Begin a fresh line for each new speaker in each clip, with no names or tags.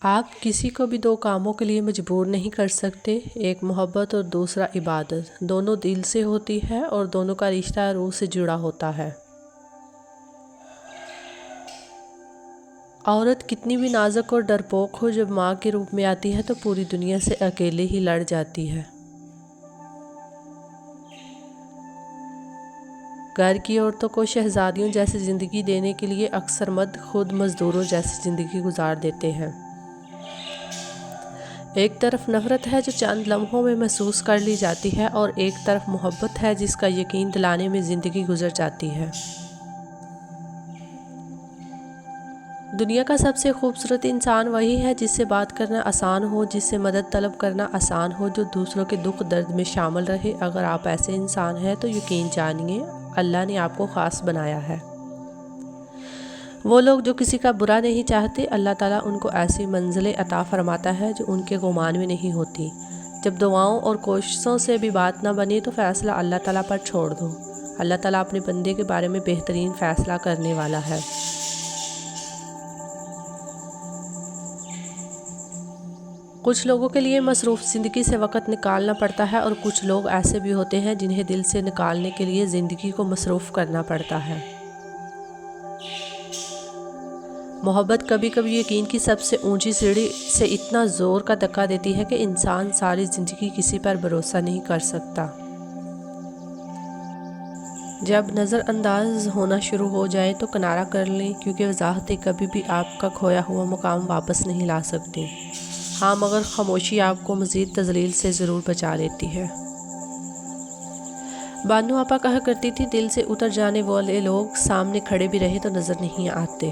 آپ کسی کو بھی دو کاموں کے لیے مجبور نہیں کر سکتے، ایک محبت اور دوسرا عبادت۔ دونوں دل سے ہوتی ہے اور دونوں کا رشتہ روح سے جڑا ہوتا ہے۔ عورت کتنی بھی نازک اور ڈرپوک ہو، جب ماں کے روپ میں آتی ہے تو پوری دنیا سے اکیلے ہی لڑ جاتی ہے۔ گھر کی عورتوں کو شہزادیوں جیسی زندگی دینے کے لیے اکثر مرد خود مزدوروں جیسی زندگی گزار دیتے ہیں۔ ایک طرف نفرت ہے جو چند لمحوں میں محسوس کر لی جاتی ہے، اور ایک طرف محبت ہے جس کا یقین دلانے میں زندگی گزر جاتی ہے۔ دنیا کا سب سے خوبصورت انسان وہی ہے جس سے بات کرنا آسان ہو، جس سے مدد طلب کرنا آسان ہو، جو دوسروں کے دکھ درد میں شامل رہے۔ اگر آپ ایسے انسان ہیں تو یقین جانیے اللہ نے آپ کو خاص بنایا ہے۔ وہ لوگ جو کسی کا برا نہیں چاہتے، اللہ تعالیٰ ان کو ایسی منزلیں عطا فرماتا ہے جو ان کے گمان میں نہیں ہوتی۔ جب دعاؤں اور کوششوں سے بھی بات نہ بنے تو فیصلہ اللہ تعالیٰ پر چھوڑ دو۔ اللہ تعالیٰ اپنے بندے کے بارے میں بہترین فیصلہ کرنے والا ہے۔ کچھ لوگوں کے لیے مصروف زندگی سے وقت نکالنا پڑتا ہے، اور کچھ لوگ ایسے بھی ہوتے ہیں جنہیں دل سے نکالنے کے لیے زندگی کو مصروف کرنا پڑتا ہے۔ محبت کبھی کبھی یقین کی سب سے اونچی سیڑھی سے اتنا زور کا دھکا دیتی ہے کہ انسان ساری زندگی کسی پر بھروسہ نہیں کر سکتا۔ جب نظر انداز ہونا شروع ہو جائے تو کنارہ کر لیں، کیونکہ وضاحتیں کبھی بھی آپ کا کھویا ہوا مقام واپس نہیں لا سکتی۔ ہاں، مگر خاموشی آپ کو مزید تذلیل سے ضرور بچا لیتی ہے۔ بانو آپا کہا کرتی تھی، دل سے اتر جانے والے لوگ سامنے کھڑے بھی رہے تو نظر نہیں آتے۔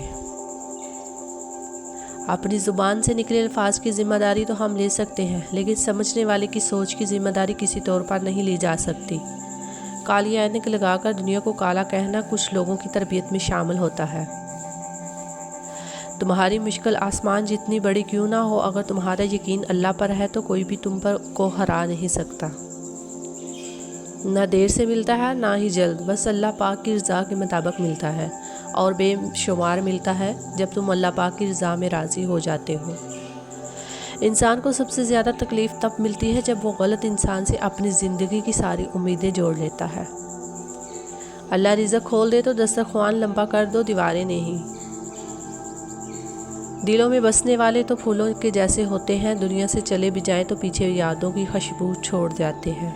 اپنی زبان سے نکلے الفاظ کی ذمہ داری تو ہم لے سکتے ہیں، لیکن سمجھنے والے کی سوچ کی ذمہ داری کسی طور پر نہیں لی جا سکتی۔ کالی عینک لگا کر دنیا کو کالا کہنا کچھ لوگوں کی تربیت میں شامل ہوتا ہے۔ تمہاری مشکل آسمان جتنی بڑی کیوں نہ ہو، اگر تمہارا یقین اللہ پر ہے تو کوئی بھی تم کو ہرا نہیں سکتا۔ نہ دیر سے ملتا ہے نہ ہی جلد، بس اللہ پاک کی رضا کے مطابق ملتا ہے، اور بے شمار ملتا ہے جب تم اللہ پاک کی رضا میں راضی ہو جاتے ہو۔ انسان کو سب سے زیادہ تکلیف تب ملتی ہے جب وہ غلط انسان سے اپنی زندگی کی ساری امیدیں جوڑ لیتا ہے۔ اللہ رزق کھول دے تو دسترخوان لمبا کر دو، دیواریں نہیں۔ دلوں میں بسنے والے تو پھولوں کے جیسے ہوتے ہیں، دنیا سے چلے بھی جائیں تو پیچھے یادوں کی خوشبو چھوڑ جاتے ہیں۔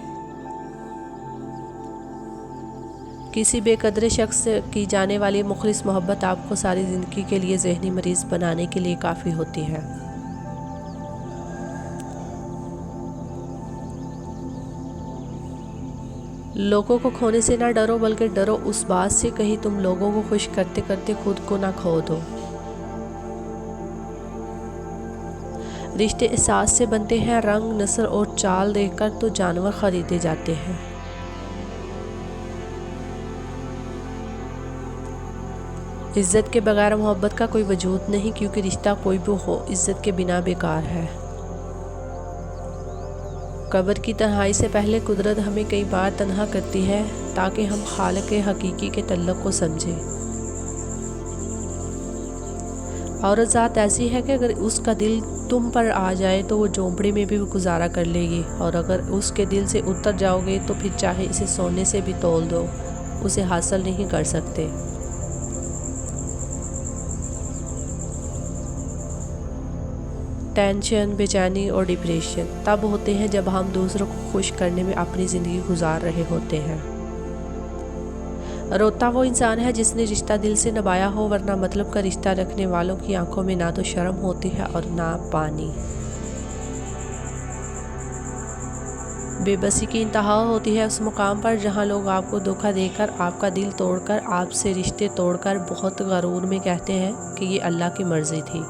کسی بے قدر شخص سے کی جانے والی مخلص محبت آپ کو ساری زندگی کے لیے ذہنی مریض بنانے کے لیے کافی ہوتی ہے۔ لوگوں کو کھونے سے نہ ڈرو، بلکہ ڈرو اس بات سے کہیں تم لوگوں کو خوش کرتے کرتے خود کو نہ کھو دو۔ رشتے احساس سے بنتے ہیں، رنگ، نسل اور چال دیکھ کر تو جانور خریدے جاتے ہیں۔ عزت کے بغیر محبت کا کوئی وجود نہیں، کیونکہ رشتہ کوئی بھی ہو عزت کے بنا بیکار ہے۔ قبر کی تنہائی سے پہلے قدرت ہمیں کئی بار تنہا کرتی ہے تاکہ ہم خالق حقیقی کے تعلق کو سمجھیں۔ عورت ذات ایسی ہے کہ اگر اس کا دل تم پر آ جائے تو وہ جھونپڑی میں بھی گزارا کر لے گی، اور اگر اس کے دل سے اتر جاؤ گے تو پھر چاہے اسے سونے سے بھی تول دو، اسے حاصل نہیں کر سکتے۔ ٹینشن، بے چینی اور ڈپریشن تب ہوتے ہیں جب ہم دوسروں کو خوش کرنے میں اپنی زندگی گزار رہے ہوتے ہیں۔ روتا وہ انسان ہے جس نے رشتہ دل سے نبھایا ہو، ورنہ مطلب کا رشتہ رکھنے والوں کی آنکھوں میں نہ تو شرم ہوتی ہے اور نہ پانی۔ بے بسی کی انتہا ہوتی ہے اس مقام پر جہاں لوگ آپ کو دھوکہ دے کر، آپ کا دل توڑ کر، آپ سے رشتے توڑ کر بہت غرور میں کہتے ہیں کہ یہ اللہ کی مرضی تھی۔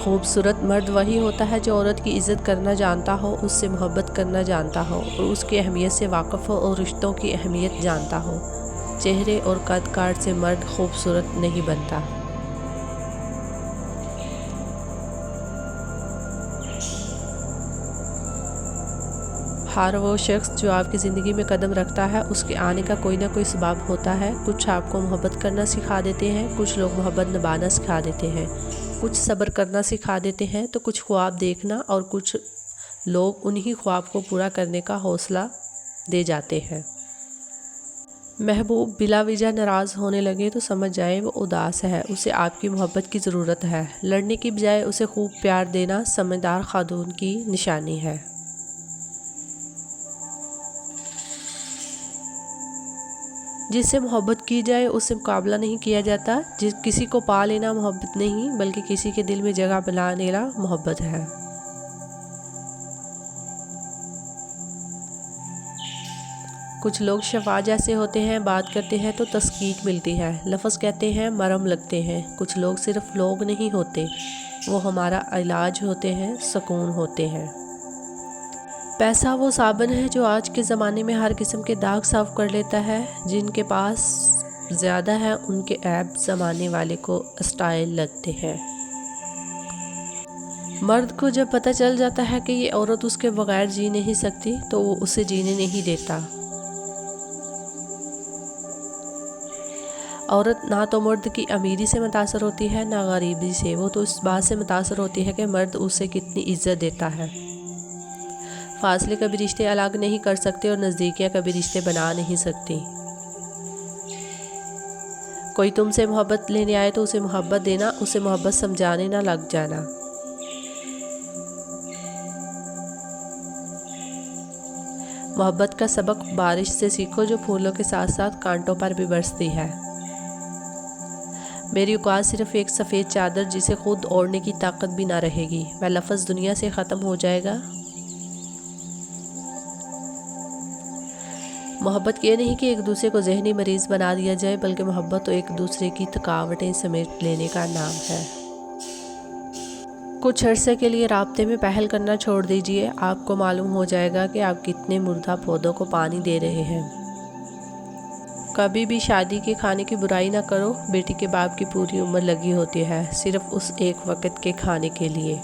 خوبصورت مرد وہی ہوتا ہے جو عورت کی عزت کرنا جانتا ہو، اس سے محبت کرنا جانتا ہو، اور اس کی اہمیت سے واقف ہو اور رشتوں کی اہمیت جانتا ہو۔ چہرے اور قد کاٹ سے مرد خوبصورت نہیں بنتا۔ ہر وہ شخص جو آپ کی زندگی میں قدم رکھتا ہے اس کے آنے کا کوئی نہ کوئی سبب ہوتا ہے۔ کچھ آپ کو محبت کرنا سکھا دیتے ہیں، کچھ لوگ محبت نبھانا سکھا دیتے ہیں، کچھ صبر کرنا سکھا دیتے ہیں تو کچھ خواب دیکھنا، اور کچھ لوگ انہی خواب کو پورا کرنے کا حوصلہ دے جاتے ہیں۔ محبوب بلا وجہ ناراض ہونے لگے تو سمجھ جائیں وہ اداس ہے، اسے آپ کی محبت کی ضرورت ہے۔ لڑنے کی بجائے اسے خوب پیار دینا سمجھدار خاتون کی نشانی ہے۔ جس سے محبت کی جائے اس سے مقابلہ نہیں کیا جاتا۔ کسی کو پا لینا محبت نہیں، بلکہ کسی کے دل میں جگہ بنا لینا محبت ہے۔ کچھ لوگ شفا جیسے ہوتے ہیں، بات کرتے ہیں تو تسکین ملتی ہے، لفظ کہتے ہیں مرہم لگتے ہیں۔ کچھ لوگ صرف لوگ نہیں ہوتے، وہ ہمارا علاج ہوتے ہیں، سکون ہوتے ہیں۔ پیسہ وہ صابن ہے جو آج کے زمانے میں ہر قسم کے داغ صاف کر لیتا ہے۔ جن کے پاس زیادہ ہے ان کے عیب زمانے والے کو اسٹائل لگتے ہیں۔ مرد کو جب پتہ چل جاتا ہے کہ یہ عورت اس کے بغیر جی نہیں سکتی تو وہ اسے جینے نہیں دیتا۔ عورت نہ تو مرد کی امیری سے متاثر ہوتی ہے نہ غریبی سے، وہ تو اس بات سے متاثر ہوتی ہے کہ مرد اسے کتنی عزت دیتا ہے۔ فاصلے کبھی رشتے الگ نہیں کر سکتے اور نزدیکیاں کبھی رشتے بنا نہیں سکتی۔ کوئی تم سے محبت لینے آئے تو اسے محبت دینا، اسے محبت سمجھانے نہ لگ جانا۔ محبت کا سبق بارش سے سیکھو جو پھولوں کے ساتھ ساتھ کانٹوں پر بھی برستی ہے۔ میری اوقات صرف ایک سفید چادر جسے خود اوڑھنے کی طاقت بھی نہ رہے گی، وہ لفظ دنیا سے ختم ہو جائے گا۔ محبت یہ نہیں کہ ایک دوسرے کو ذہنی مریض بنا دیا جائے، بلکہ محبت تو ایک دوسرے کی تھکاوٹیں سمیٹ لینے کا نام ہے۔ کچھ عرصے کے لیے رابطے میں پہل کرنا چھوڑ دیجئے، آپ کو معلوم ہو جائے گا کہ آپ کتنے مردہ پودوں کو پانی دے رہے ہیں۔ کبھی بھی شادی کے کھانے کی برائی نہ کرو، بیٹی کے باپ کی پوری عمر لگی ہوتی ہے صرف اس ایک وقت کے کھانے کے لیے۔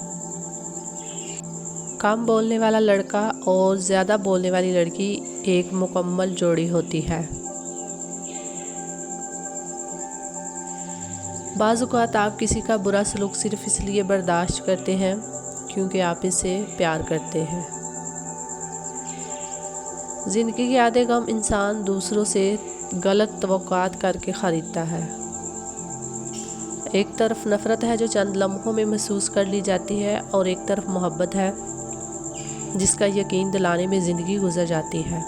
کم بولنے والا لڑکا اور زیادہ بولنے والی لڑکی ایک مکمل جوڑی ہوتی ہے۔ بعض اوقات آپ کسی کا برا سلوک صرف اس لیے برداشت کرتے ہیں کیونکہ آپ اسے پیار کرتے ہیں۔ زندگی کے آدھے غم انسان دوسروں سے غلط توقعات کر کے خریدتا ہے۔ ایک طرف نفرت ہے جو چند لمحوں میں محسوس کر لی جاتی ہے، اور ایک طرف محبت ہے جس کا یقین دلانے میں زندگی گزر جاتی ہے۔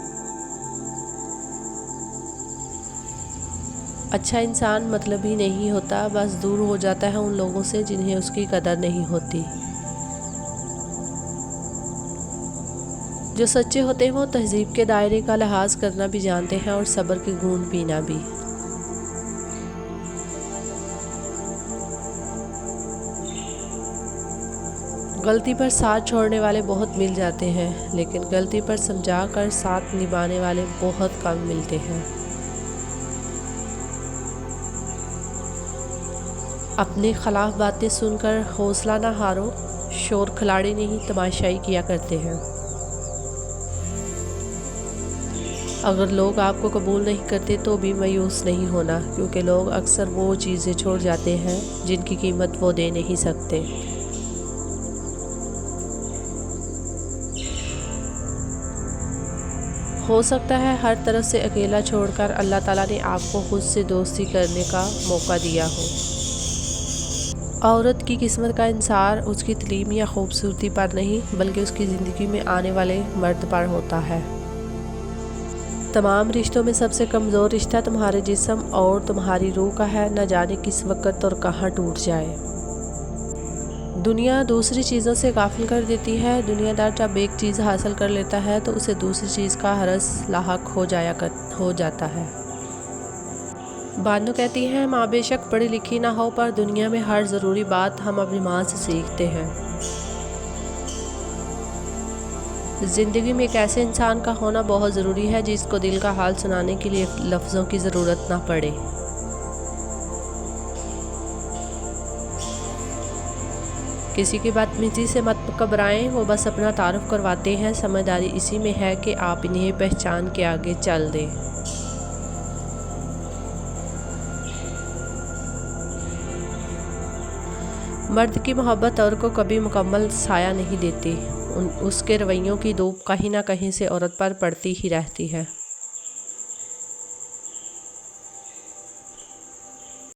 اچھا انسان مطلب ہی نہیں ہوتا، بس دور ہو جاتا ہے ان لوگوں سے جنہیں اس کی قدر نہیں ہوتی۔ جو سچے ہوتے ہیں وہ تہذیب کے دائرے کا لحاظ کرنا بھی جانتے ہیں اور صبر کی گھونٹ پینا بھی۔ غلطی پر ساتھ چھوڑنے والے بہت مل جاتے ہیں، لیکن غلطی پر سمجھا کر ساتھ نبھانے والے بہت کم ملتے ہیں۔ اپنے خلاف باتیں سن کر حوصلہ نہ ہارو، شور کھلاڑی نہیں تماشائی کیا کرتے ہیں۔ اگر لوگ آپ کو قبول نہیں کرتے تو بھی مایوس نہیں ہونا، کیونکہ لوگ اکثر وہ چیزیں چھوڑ جاتے ہیں جن کی قیمت وہ دے نہیں سکتے۔ ہو سکتا ہے ہر طرف سے اکیلا چھوڑ کر اللہ تعالیٰ نے آپ کو خود سے دوستی کرنے کا موقع دیا ہو۔ عورت کی قسمت کا انحصار اس کی تعلیم یا خوبصورتی پر نہیں، بلکہ اس کی زندگی میں آنے والے مرد پر ہوتا ہے۔ تمام رشتوں میں سب سے کمزور رشتہ تمہارے جسم اور تمہاری روح کا ہے، نہ جانے کس وقت اور کہاں ٹوٹ جائے۔ دنیا دوسری چیزوں سے غافل کر دیتی ہے۔ دنیا دار جب ایک چیز حاصل کر لیتا ہے تو اسے دوسری چیز کا ہرس لاحق ہو جاتا ہے۔ بانو کہتی ہیں، ماں بے شک پڑھی لکھی نہ ہو، پر دنیا میں ہر ضروری بات ہم اپنی ماں سے سیکھتے ہیں۔ زندگی میں ایک ایسے انسان کا ہونا بہت ضروری ہے جس کو دل کا حال سنانے کے لیے لفظوں کی ضرورت نہ پڑے۔ کسی کی بدتمیزی سے مت گھبرائیں، وہ بس اپنا تعارف کرواتے ہیں، سمجھداری اسی میں ہے کہ آپ انہیں پہچان کے آگے چل دیں۔ مرد کی محبت عورت کو کبھی مکمل سایہ نہیں دیتی، اس کے رویوں کی دھوپ کہیں نہ کہیں سے عورت پر پڑتی ہی رہتی ہے۔